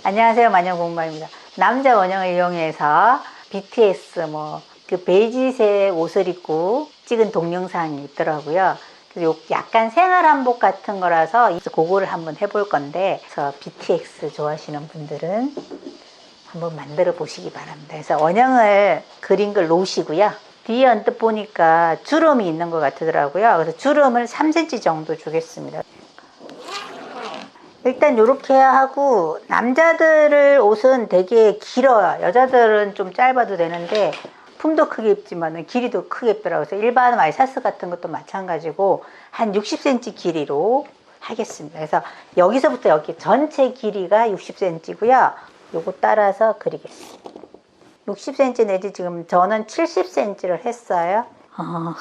안녕하세요, 마녀공방입니다. 남자 원형을 이용해서 BTS 그 베이지색 옷을 입고 찍은 동영상이 있더라고요. 그래서 약간 생활 한복 같은 거라서 그거를 한번 해볼 건데, 그래서 BTS 좋아하시는 분들은 한번 만들어 보시기 바랍니다. 그래서 원형을 그린 걸 놓으시고요. 뒤에 언뜻 보니까 주름이 있는 것 같더라고요. 그래서 주름을 3cm 정도 주겠습니다. 일단 이렇게 하고, 남자들 옷은 되게 길어요. 여자들은 좀 짧아도 되는데 품도 크게 입지만 길이도 크게 입더라고요. 그래서 일반 와이셔츠 같은 것도 마찬가지고 한 60cm 길이로 하겠습니다. 그래서 여기서부터 여기 전체 길이가 60cm고요. 요거 따라서 그리겠습니다. 60cm 내지 지금 저는 70cm를 했어요.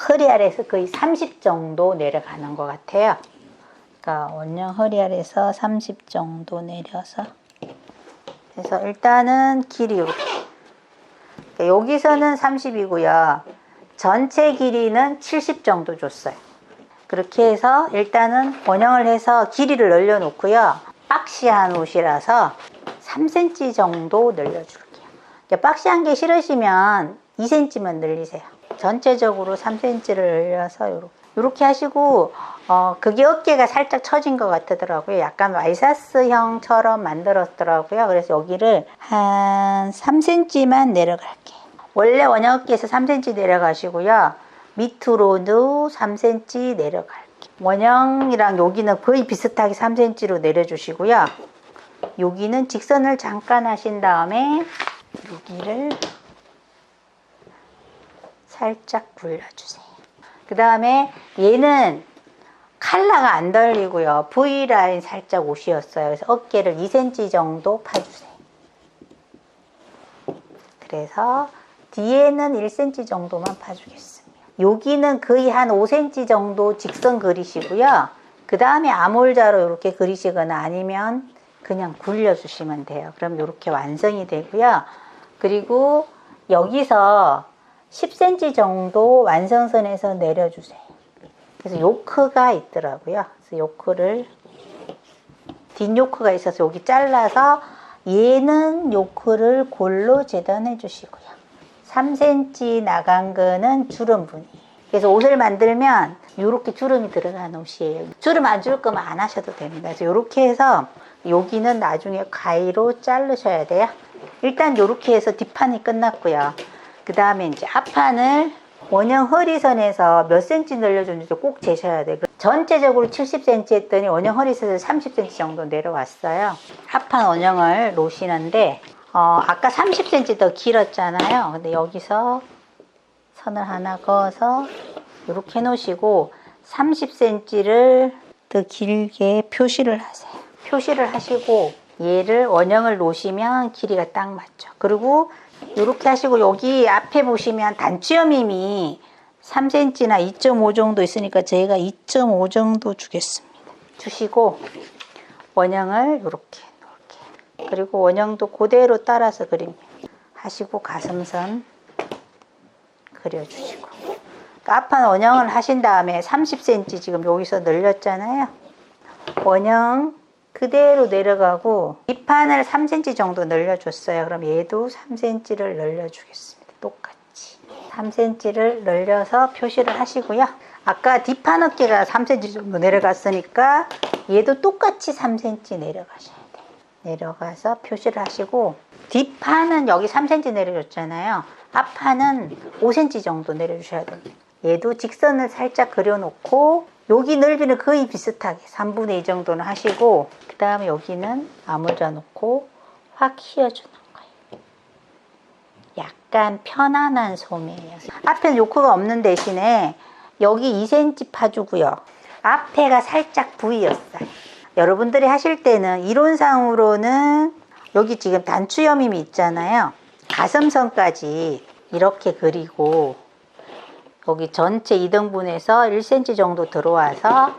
허리 아래에서 거의 30 정도 내려가는 것 같아요. 그러니까 원형 허리 아래에서 30 정도 내려서, 그래서 일단은 길이 이렇게, 그러니까 여기서는 30이고요 전체 길이는 70 정도 줬어요. 그렇게 해서 일단은 원형을 해서 길이를 늘려 놓고요. 박시한 옷이라서 3cm 정도 늘려줄게요. 박시한 게 싫으시면 2cm만 늘리세요. 전체적으로 3cm를 늘려서 이렇게 하시고, 그게 어깨가 살짝 처진 것 같더라고요. 약간 와이셔츠형처럼 만들었더라고요. 그래서 여기를 한 3cm만 내려갈게요. 원래 원형 어깨에서 3cm 내려가시고요. 밑으로도 3cm 내려갈게요. 원형이랑 여기는 거의 비슷하게 3cm로 내려주시고요. 여기는 직선을 잠깐 하신 다음에 여기를 살짝 굴려주세요. 그 다음에 얘는 칼라가 안 덜리고요. V라인 살짝 옷이었어요. 그래서 어깨를 2cm 정도 파주세요. 그래서 뒤에는 1cm 정도만 파주겠습니다. 여기는 거의 한 5cm 정도 직선 그리시고요. 그 다음에 암홀자로 이렇게 그리시거나 아니면 그냥 굴려주시면 돼요. 그럼 이렇게 완성이 되고요. 그리고 여기서 10cm 정도 완성선에서 내려주세요. 그래서 요크가 있더라고요. 그래서 요크를, 뒷요크가 있어서 여기 잘라서 얘는 요크를 골로 재단해 주시고요. 3cm 나간 거는 주름 부위. 그래서 옷을 만들면 이렇게 주름이 들어간 옷이에요. 주름 안 줄 거면 안 하셔도 됩니다. 그래서 이렇게 해서 여기는 나중에 가위로 자르셔야 돼요. 일단 이렇게 해서 뒷판이 끝났고요. 그 다음에 이제 앞판을 원형 허리선에서 몇 cm 늘려주는지 꼭 재셔야 돼요. 전체적으로 70cm 했더니 원형 허리선에서 30cm 정도 내려왔어요. 앞판 원형을 놓으시는데, 아까 30cm 더 길었잖아요. 근데 여기서 선을 하나 그어서 이렇게 놓으시고 30cm를 더 길게 표시를 하세요. 표시를 하시고 얘를 원형을 놓으시면 길이가 딱 맞죠. 그리고 이렇게 하시고 여기 앞에 보시면 단추여밈이 3cm나 2.5 정도 있으니까 제가 2.5 정도 주겠습니다. 주시고 원형을 이렇게 그리고 원형도 그대로 따라서 그립니다. 하시고 가슴선 그려주시고, 그러니까 앞판 원형을 하신 다음에 30cm 지금 여기서 늘렸잖아요. 원형 그대로 내려가고 뒷판을 3cm 정도 늘려줬어요. 그럼 얘도 3cm를 늘려주겠습니다. 똑같이 3cm를 늘려서 표시를 하시고요. 아까 뒷판 어깨가 3cm 정도 내려갔으니까 얘도 똑같이 3cm 내려가셔야 돼요. 내려가서 표시를 하시고, 뒷판은 여기 3cm 내려줬잖아요. 앞판은 5cm 정도 내려주셔야 됩니다. 얘도 직선을 살짝 그려놓고 여기 넓이는 거의 비슷하게 3분의 2 정도는 하시고, 그 다음에 여기는 아물자 놓고 확 휘어주는 거예요. 약간 편안한 소매예요. 앞에는 요크가 없는 대신에 여기 2cm 파주고요. 앞에가 살짝 V였어요. 여러분들이 하실 때는 이론상으로는 여기 지금 단추여밈이 있잖아요. 가슴선까지 이렇게 그리고 여기 전체 2등분해서 1cm 정도 들어와서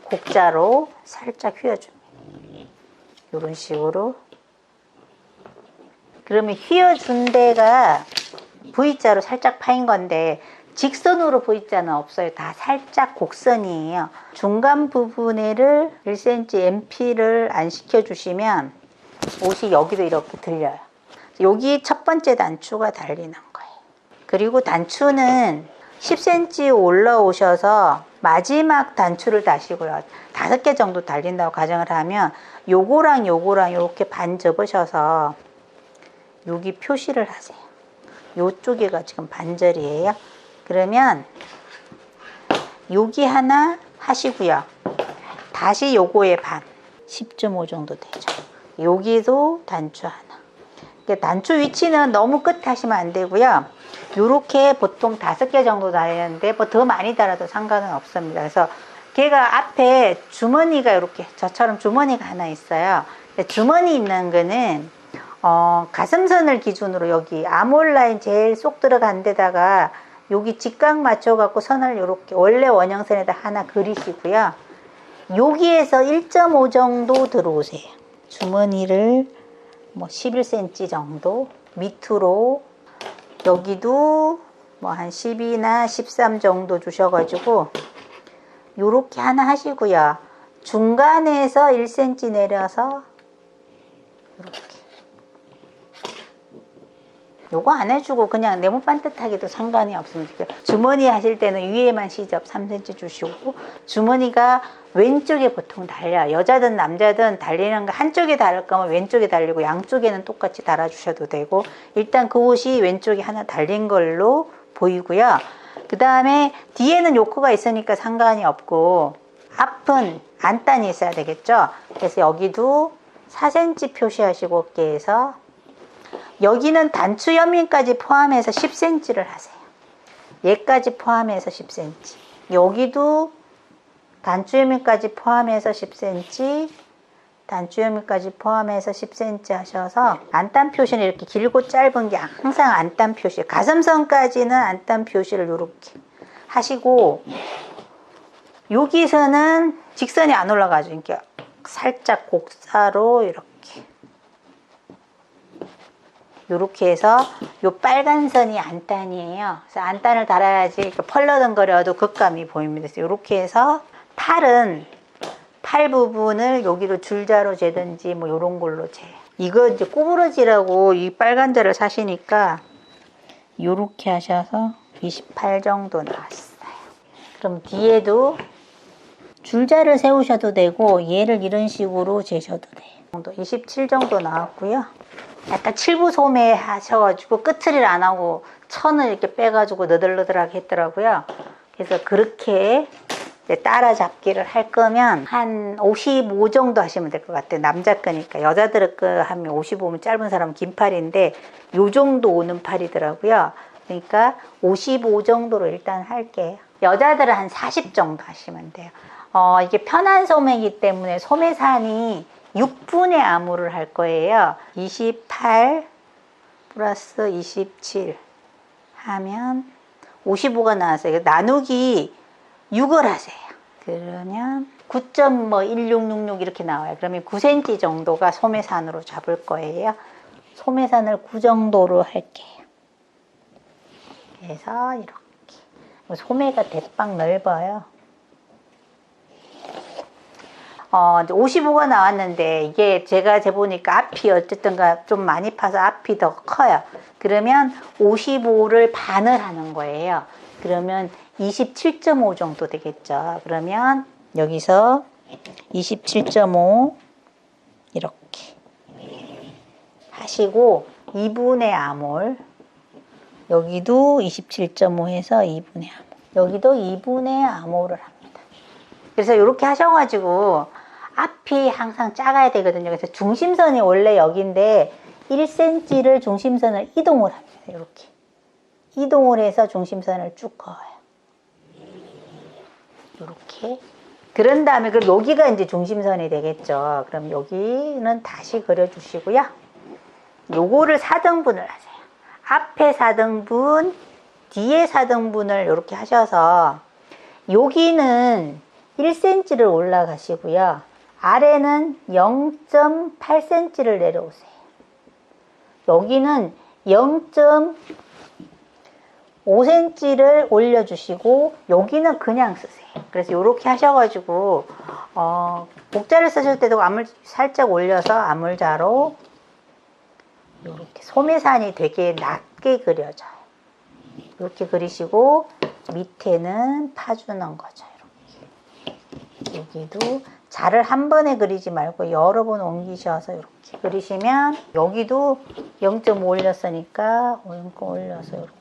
곡자로 살짝 휘어줍니다. 이런 식으로. 그러면 휘어준 데가 V자로 살짝 파인 건데 직선으로 보이잖아. 없어요. 다 살짝 곡선이에요. 중간 부분에를 1cm MP를 안 시켜주시면 옷이 여기도 이렇게 들려요. 여기 첫 번째 단추가 달리는 거예요. 그리고 단추는 10cm 올라오셔서 마지막 단추를 다시고요. 5개 정도 달린다고 가정을 하면 요거랑 요거랑 이렇게 반 접으셔서 여기 표시를 하세요. 요쪽에가 지금 반절이에요. 그러면 여기 하나 하시고요. 다시 요거의 반 10.5 정도 되죠. 여기도 단추 하나. 단추 위치는 너무 끝에 하시면 안 되고요. 요렇게 보통 5개 정도 달리는데 뭐 더 많이 달아도 상관은 없습니다. 그래서 걔가 앞에 주머니가 이렇게 저처럼 주머니가 하나 있어요. 주머니 있는 거는 가슴선을 기준으로 여기 아몰 라인 제일 쏙 들어간 데다가 여기 직각 맞춰 갖고 선을 이렇게 원래 원형선에다 하나 그리시고요. 여기에서 1.5 정도 들어오세요. 주머니를 뭐 11cm 정도 밑으로 여기도 뭐 한 12나 13 정도 주셔가지고 요렇게 하나 하시고요. 중간에서 1cm 내려서 이렇게 요거 안 해주고 그냥 네모 반듯하게도 상관이 없습니다. 주머니 하실 때는 위에만 시접 3cm 주시고 주머니가 왼쪽에 보통 달려요. 여자든 남자든 달리는 거 한쪽에 달릴 거면 왼쪽에 달리고 양쪽에는 똑같이 달아주셔도 되고 일단 그 옷이 왼쪽에 하나 달린 걸로 보이고요. 그 다음에 뒤에는 요코가 있으니까 상관이 없고 앞은 안단이 있어야 되겠죠. 그래서 여기도 4cm 표시하시고 어깨에서 여기는 단추 옆면까지 포함해서 10cm를 하세요. 얘까지 포함해서 10cm. 여기도 단추 옆면까지 포함해서 10cm, 단추 옆면까지 포함해서 10cm 하셔서 안단 표시는 이렇게 길고 짧은 게 항상 안단 표시. 가슴선까지는 안단 표시를 이렇게 하시고 여기서는 직선이 안 올라가죠. 이렇게 살짝 곡사로 이렇게 해서 요 빨간 선이 안단이에요. 그래서 안단을 달아야지 이렇게 펄러덩거려도 겉감이 보입니다. 그래서 이렇게 해서 팔은 팔 부분을 여기로 줄자로 재든지 뭐 요런 걸로 재. 이거 이제 꼬부러지라고 이 빨간 자를 사시니까 요렇게 하셔서 28 정도 나왔어요. 그럼 뒤에도 줄자를 세우셔도 되고 얘를 이런 식으로 재셔도 돼요. 27 정도 나왔고요. 약간 칠부 소매 하셔가지고 끝트리를 안 하고 천을 이렇게 빼가지고 너덜너덜하게 했더라고요. 그래서 그렇게 이제 따라잡기를 할 거면 한 55 정도 하시면 될 것 같아요. 남자 거니까. 여자들 거 하면 55면 짧은 사람은 긴 팔인데 요 정도 오는 팔이더라고요. 그러니까 55 정도로 일단 할게요. 여자들은 한 40 정도 하시면 돼요. 이게 편한 소매이기 때문에 소매산이 6분의 암호를 할 거예요. 28 플러스 27 하면 55가 나왔어요. 나누기 6을 하세요. 그러면 9.1666 이렇게 나와요. 그러면 9cm 정도가 소매산으로 잡을 거예요. 소매산을 9 정도로 할게요. 그래서 이렇게 소매가 대빵 넓어요. 이제 55가 나왔는데 이게 제가 재보니까 앞이 어쨌든가 좀 많이 파서 앞이 더 커요. 그러면 55를 반을 하는 거예요. 그러면 27.5 정도 되겠죠. 그러면 여기서 27.5 이렇게 하시고 2분의 아몰 여기도 27.5 해서 2분의 아몰 여기도 2분의 아몰을 합니다. 그래서 이렇게 하셔가지고 앞이 항상 작아야 되거든요. 그래서 중심선이 원래 여기인데 1cm를 중심선을 이동을 합니다. 이렇게 이동을 해서 중심선을 쭉 그어요. 이렇게 그런 다음에 그럼 여기가 이제 중심선이 되겠죠. 그럼 여기는 다시 그려주시고요. 요거를 4등분을 하세요. 앞에 4등분, 뒤에 4등분을 이렇게 하셔서 여기는 1cm를 올라가시고요. 아래는 0.8cm를 내려오세요. 여기는 0.5 5cm를 올려주시고 여기는 그냥 쓰세요. 그래서 이렇게 하셔가지고 복자를 쓰실 때도 앞물 살짝 올려서 앞물자로 이렇게 소매산이 되게 낮게 그려져요. 이렇게 그리시고 밑에는 파주는 거죠. 이렇게. 여기도 자를 한 번에 그리지 말고 여러 번 옮기셔서 이렇게 그리시면 여기도 0.5 올렸으니까 0.5 올려서 이렇게.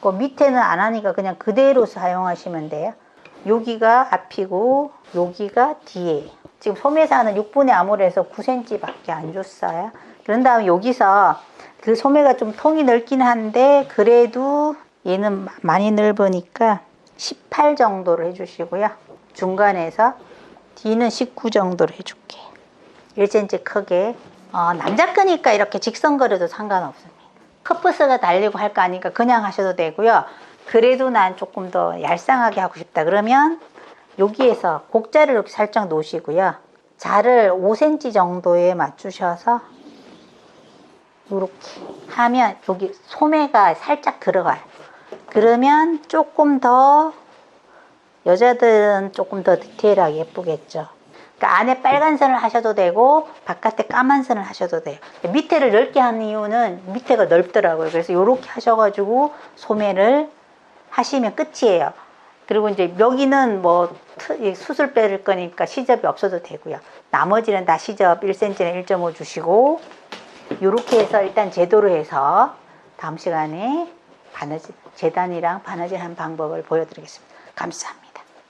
그 밑에는 안 하니까 그냥 그대로 사용하시면 돼요. 여기가 앞이고 여기가 뒤에. 지금 소매산은 6분의 암홀에서 9cm 밖에 안 줬어요. 그런 다음에 여기서 그 소매가 좀 통이 넓긴 한데 그래도 얘는 많이 넓으니까 18 정도로 해주시고요. 중간에서 뒤는 19 정도로 해줄게요. 1cm 크게. 남자 거니까 이렇게 직선 그려도 상관없습니다. 커프스가 달리고 할 거 아니까 그냥 하셔도 되고요. 그래도 난 조금 더 얄쌍하게 하고 싶다 그러면 여기에서 곡자를 이렇게 살짝 놓으시고요. 자를 5cm 정도에 맞추셔서 이렇게 하면 여기 소매가 살짝 들어가요. 그러면 조금 더 여자들은 조금 더 디테일하게 예쁘겠죠. 그러니까 안에 빨간 선을 하셔도 되고 바깥에 까만 선을 하셔도 돼요. 밑에를 넓게 하는 이유는 밑에가 넓더라고요. 그래서 이렇게 하셔가지고 소매를 하시면 끝이에요. 그리고 이제 여기는 뭐 수술 빼를 거니까 시접이 없어도 되고요. 나머지는 다 시접 1cm나 1.5 주시고 이렇게 해서 일단 제도로 해서 다음 시간에 바느질, 재단이랑 바느질 하는 방법을 보여드리겠습니다. 감사합니다.